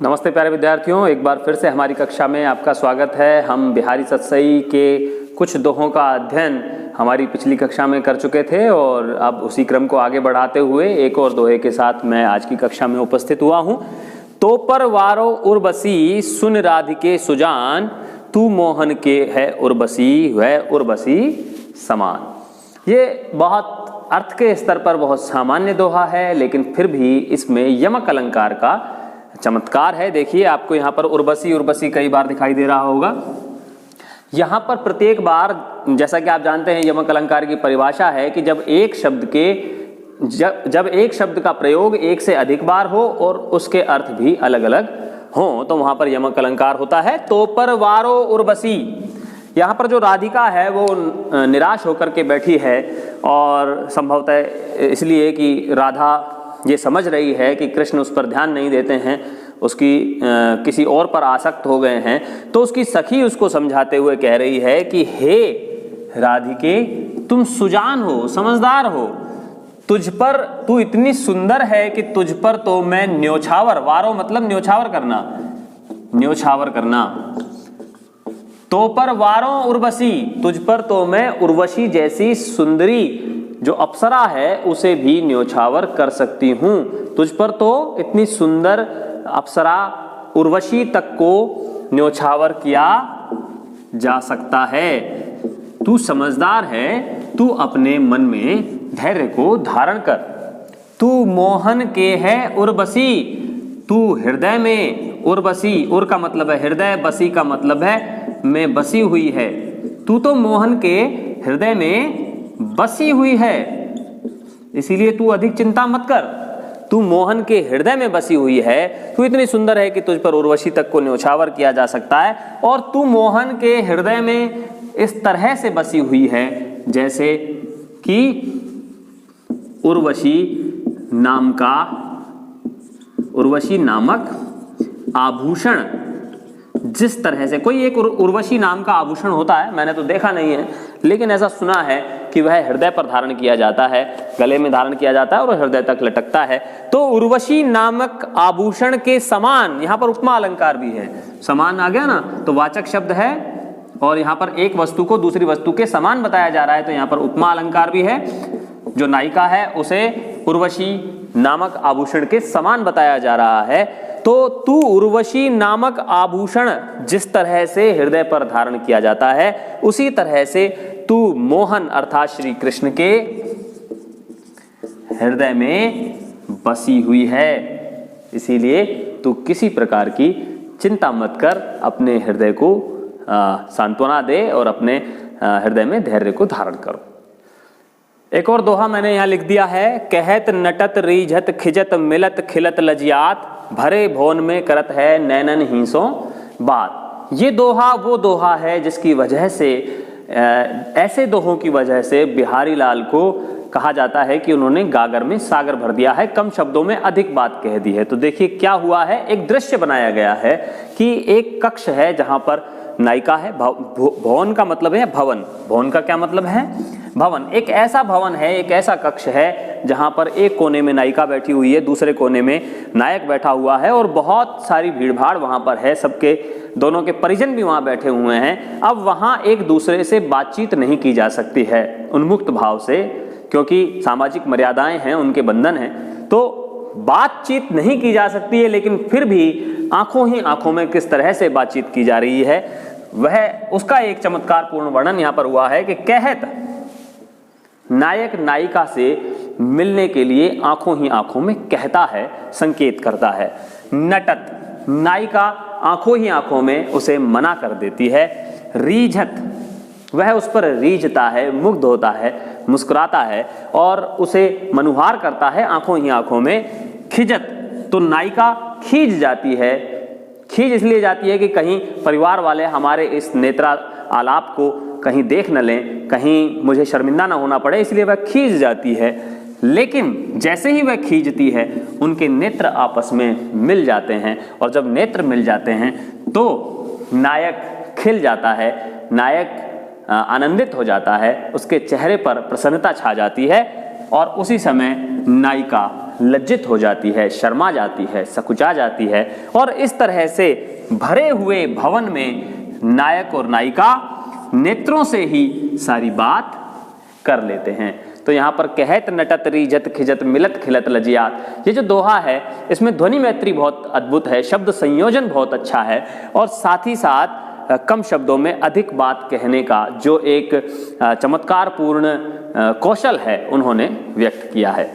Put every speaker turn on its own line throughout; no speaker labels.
नमस्ते प्यारे विद्यार्थियों, एक बार फिर से हमारी कक्षा में आपका स्वागत है। हम बिहारी सतसई के कुछ दोहों का अध्ययन हमारी पिछली कक्षा में कर चुके थे और अब उसी क्रम को आगे बढ़ाते हुए एक और दोहे के साथ मैं आज की कक्षा में उपस्थित हुआ हूँ। तो पर वारो उर्वशी सुन राधिके सुजान, तू मोहन के है उर्वशी वह उर्वशी समान। ये बहुत अर्थ के स्तर पर बहुत सामान्य दोहा है, लेकिन फिर भी इसमें यमक अलंकार का चमत्कार है। देखिए, आपको यहाँ पर उर्वशी उर्वशी कई बार दिखाई दे रहा होगा। यहाँ पर प्रत्येक बार, जैसा कि आप जानते हैं, यमक अलंकार की परिभाषा है कि जब एक शब्द का प्रयोग एक से अधिक बार हो और उसके अर्थ भी अलग अलग हो तो वहां पर यमक अलंकार होता है। तो पर वारो उर्वशी, यहाँ पर जो राधिका है वो निराश होकर के बैठी है और संभवतः इसलिए कि राधा ये समझ रही है कि कृष्ण उस पर ध्यान नहीं देते हैं, उसकी किसी और पर आसक्त हो गए हैं। तो उसकी सखी उसको समझाते हुए कह रही है कि हे राधिके, तुम सुजान हो, समझदार हो, तुझ पर तू इतनी सुंदर है कि तुझ पर तो मैं न्योछावर, वारो मतलब न्योछावर करना, न्योछावर करना। तो पर वारो उर्वशी, तुझ पर तो मैं उर्वशी जैसी सुंदरी जो अप्सरा है उसे भी न्योछावर कर सकती हूँ। तुझ पर तो इतनी सुंदर अप्सरा उर्वशी तक को न्योछावर किया जा सकता है। तू समझदार है, तू अपने मन में धैर्य को धारण कर। तू मोहन के है उर्वशी, तू हृदय में उर्वशी, उर का मतलब है हृदय, बसी का मतलब है में बसी हुई है। तू तो मोहन के हृदय में बसी हुई है, इसीलिए तू अधिक चिंता मत कर। तू मोहन के हृदय में बसी हुई है, तू इतनी सुंदर है कि तुझ पर उर्वशी तक को न्योछावर किया जा सकता है। और तू मोहन के हृदय में इस तरह से बसी हुई है जैसे कि उर्वशी नामक आभूषण, जिस तरह से कोई एक उर्वशी नाम का आभूषण होता है, मैंने तो देखा नहीं है लेकिन ऐसा सुना है कि वह हृदय पर धारण किया जाता है, गले में धारण किया जाता है और हृदय तक लटकता है। तो उर्वशी नामक आभूषण के समान, यहाँ पर उपमा अलंकार भी है, समान आ गया ना, तो वाचक शब्द है और यहाँ पर एक वस्तु को दूसरी वस्तु के समान बताया जा रहा है, तो यहाँ पर उपमा अलंकार भी है। जो नायिका है उसे उर्वशी नामक आभूषण के समान बताया जा रहा है। तो तू उर्वशी नामक आभूषण जिस तरह से हृदय पर धारण किया जाता है, उसी तरह से तू मोहन अर्थात श्री कृष्ण के हृदय में बसी हुई है। इसीलिए तू किसी प्रकार की चिंता मत कर, अपने हृदय को सांत्वना दे और अपने हृदय में धैर्य को धारण करो। एक और दोहा मैंने यहाँ लिख दिया है, कहत नटत रीझत खिजत मिलत खिलत लजियात, भरे भोन में करत है नैनन हीसों बात। ये दोहा वो दोहा है जिसकी वजह से, ऐसे दोहों की वजह से बिहारी लाल को कहा जाता है कि उन्होंने गागर में सागर भर दिया है, कम शब्दों में अधिक बात कह दी है। तो देखिए क्या हुआ है, एक दृश्य बनाया गया है कि एक कक्ष है जहां पर नायिका है। भवन का मतलब है भवन, भवन का क्या मतलब है, भवन। एक ऐसा भवन है, एक ऐसा कक्ष है जहां पर एक कोने में नायिका बैठी हुई है, दूसरे कोने में नायक बैठा हुआ है और बहुत सारी भीड़भाड़ वहां पर है, सबके दोनों के परिजन भी वहां बैठे हुए हैं। अब वहां एक दूसरे से बातचीत नहीं की जा सकती है उन्मुक्त भाव से, क्योंकि सामाजिक मर्यादाएं हैं, उनके बंधन हैं, तो बातचीत नहीं की जा सकती है। लेकिन फिर भी आंखों ही आंखों में किस तरह से बातचीत की जा रही है, वह उसका एक चमत्कारपूर्ण वर्णन यहाँ पर हुआ है कि कहत, नायक नायिका से मिलने के लिए आंखों ही आंखों में कहता है, संकेत करता है। नटत, नायिका आंखों ही आंखों में उसे मना कर देती है। रीझत, वह उस पर रीझता है, मुग्ध होता है, मुस्कुराता है और उसे मनुहार करता है आंखों ही आंखों में। खिजत, तो नायिका खींच जाती है, खींच इसलिए जाती है कि कहीं परिवार वाले हमारे इस नेत्रा आलाप को कहीं देख न लें, कहीं मुझे शर्मिंदा ना होना पड़े, इसलिए वह खींच जाती है। लेकिन जैसे ही वह खींचती है, उनके नेत्र आपस में मिल जाते हैं और जब नेत्र मिल जाते हैं तो नायक खिल जाता है, नायक आनंदित हो जाता है, उसके चेहरे पर प्रसन्नता छा जाती है और उसी समय नायिका लज्जित हो जाती है, शर्मा जाती है, सकुचा जाती है और इस तरह से भरे हुए भवन में नायक और नायिका नेत्रों से ही सारी बात कर लेते हैं। तो यहाँ पर कहत नटत रीझत खिजत मिलत खिलत लजियात, ये जो दोहा है इसमें ध्वनि मैत्री बहुत अद्भुत है, शब्द संयोजन बहुत अच्छा है और साथ ही साथ कम शब्दों में अधिक बात कहने का जो एक चमत्कारपूर्ण कौशल है उन्होंने व्यक्त किया है।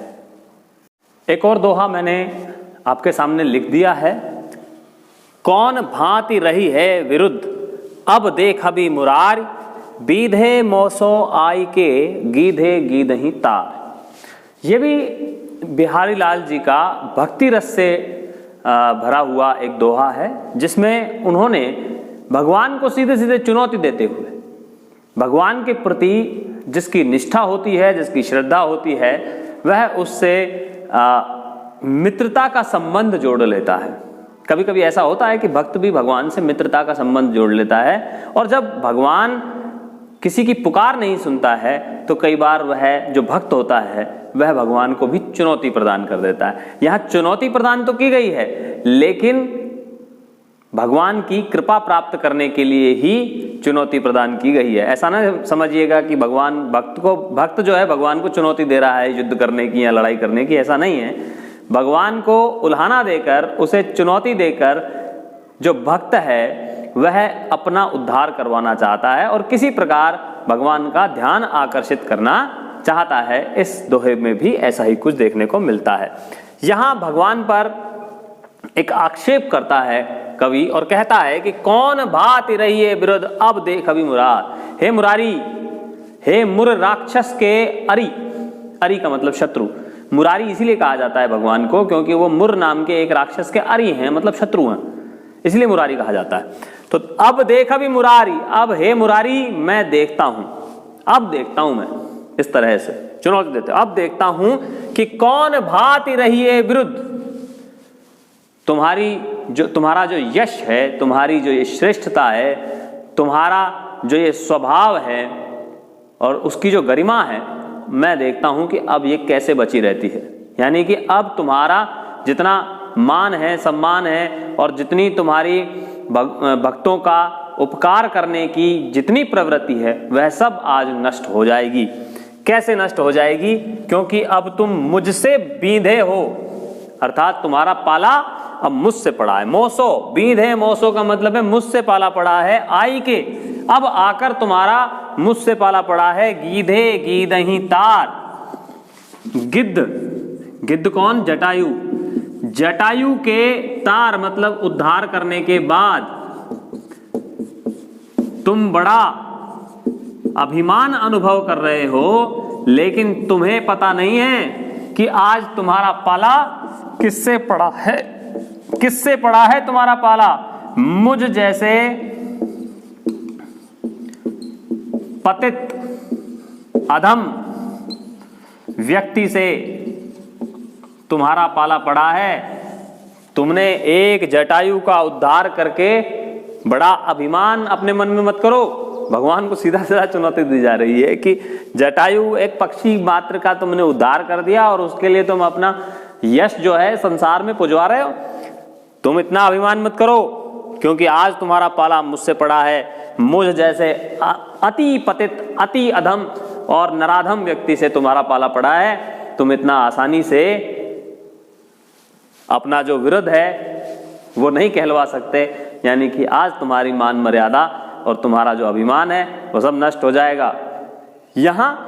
एक और दोहा मैंने आपके सामने लिख दिया है। कौन भांति रही है विरुद्ध, अब देख अभी मुरार, बीधे मौसो आई के गीधे गीदही तार। ये भी बिहारी लाल जी का भक्ति रस से भरा हुआ एक दोहा है, जिसमें उन्होंने भगवान को सीधे सीधे चुनौती देते हुए भगवान के प्रति जिसकी निष्ठा होती है, जिसकी श्रद्धा होती है, वह उससे मित्रता का संबंध जोड़ लेता है। कभी कभी ऐसा होता है कि भक्त भी भगवान से मित्रता का संबंध जोड़ लेता है और जब भगवान किसी की पुकार नहीं सुनता है तो कई बार वह जो भक्त होता है वह भगवान को भी चुनौती प्रदान कर देता है। यहाँ चुनौती प्रदान तो की गई है, लेकिन भगवान की कृपा प्राप्त करने के लिए ही चुनौती प्रदान की गई है। ऐसा ना समझिएगा कि भगवान भक्त जो है भगवान को चुनौती दे रहा है युद्ध करने की या लड़ाई करने की, ऐसा नहीं है। भगवान को उल्हाना देकर, उसे चुनौती देकर जो भक्त है वह अपना उद्धार करवाना चाहता है और किसी प्रकार भगवान का ध्यान आकर्षित करना चाहता है। इस दोहे में भी ऐसा ही कुछ देखने को मिलता है। यहाँ भगवान पर एक आक्षेप करता है कवि और कहता है कि कौन भांति रही है विरुद्ध, अब देख अभी मुरार। हे मुरारी, हे मुर राक्षस के अरि, अरि का मतलब शत्रु। मुरारी इसीलिए कहा जाता है भगवान को क्योंकि वो मुर नाम के एक राक्षस के अरि हैं, मतलब शत्रु हैं, इसलिए मुरारी कहा जाता है। तो अब देख अभी मुरारी, अब हे मुरारी मैं देखता हूं, अब देखता हूं मैं, इस तरह से चुनौती देते, अब देखता हूं कि कौन भांति रही है विरुद्ध। तुम्हारा जो यश है, तुम्हारी जो ये श्रेष्ठता है, तुम्हारा जो ये स्वभाव है और उसकी जो गरिमा है, मैं देखता हूं कि अब ये कैसे बची रहती है। यानी कि अब तुम्हारा जितना मान है, सम्मान है और जितनी तुम्हारी भक्तों का उपकार करने की जितनी प्रवृत्ति है वह सब आज नष्ट हो जाएगी। कैसे नष्ट हो जाएगी? क्योंकि अब तुम मुझसे बींधे हो, अर्थात तुम्हारा पाला अब मुझसे पड़ा है। मोसो, बींधे मौसो का मतलब है मुझसे पाला पड़ा है। आई के, अब आकर तुम्हारा मुझसे पाला पड़ा है। गीधे गीदही तार, गिद्ध, गिद्ध कौन? जटायु। जटायु के तार मतलब उद्धार करने के बाद तुम बड़ा अभिमान अनुभव कर रहे हो, लेकिन तुम्हें पता नहीं है कि आज तुम्हारा पाला किससे पड़ा है। किससे पड़ा है तुम्हारा पाला? मुझ जैसे पतित अधम व्यक्ति से तुम्हारा पाला पड़ा है। तुमने एक जटायु का उद्धार करके बड़ा अभिमान अपने मन में मत करो। भगवान को सीधा सीधा चुनौती दी जा रही है कि जटायु एक पक्षी मात्र का तुमने उद्धार कर दिया और उसके लिए तुम अपना यश जो है संसार में पुजवा रहे हो। तुम इतना अभिमान मत करो, क्योंकि आज तुम्हारा पाला मुझसे पड़ा है। मुझ जैसे अति पतित, अति अधम और नराधम व्यक्ति से तुम्हारा पाला पड़ा है। तुम इतना आसानी से अपना जो विरोध है वो नहीं कहलवा सकते। यानी कि आज तुम्हारी मान मर्यादा और तुम्हारा जो अभिमान है वो सब नष्ट हो जाएगा। यहाँ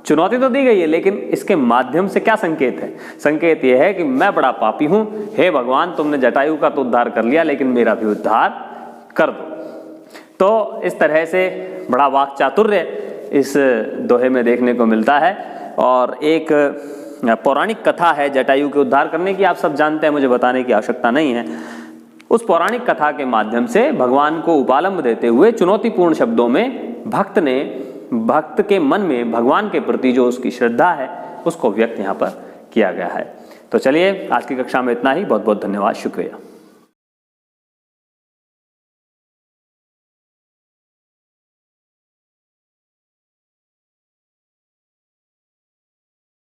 चुनौती तो दी गई है, लेकिन इसके माध्यम से क्या संकेत है? संकेत यह है कि मैं बड़ा पापी हूं, हे भगवान तुमने जटायु का तो उद्धार कर लिया, लेकिन मेरा भी उद्धार कर दो। तो इस तरह से बड़ा वाक चातुर्य इस दोहे में देखने को मिलता है। और एक पौराणिक कथा है जटायु के उद्धार करने की, आप सब जानते हैं, मुझे बताने की आवश्यकता नहीं है। उस पौराणिक कथा के माध्यम से भगवान को उपालंब देते हुए चुनौतीपूर्ण शब्दों में भक्त के मन में भगवान के प्रति जो उसकी श्रद्धा है उसको व्यक्त यहाँ पर किया गया है। तो चलिए आज की कक्षा में इतना ही। बहुत बहुत धन्यवाद, शुक्रिया।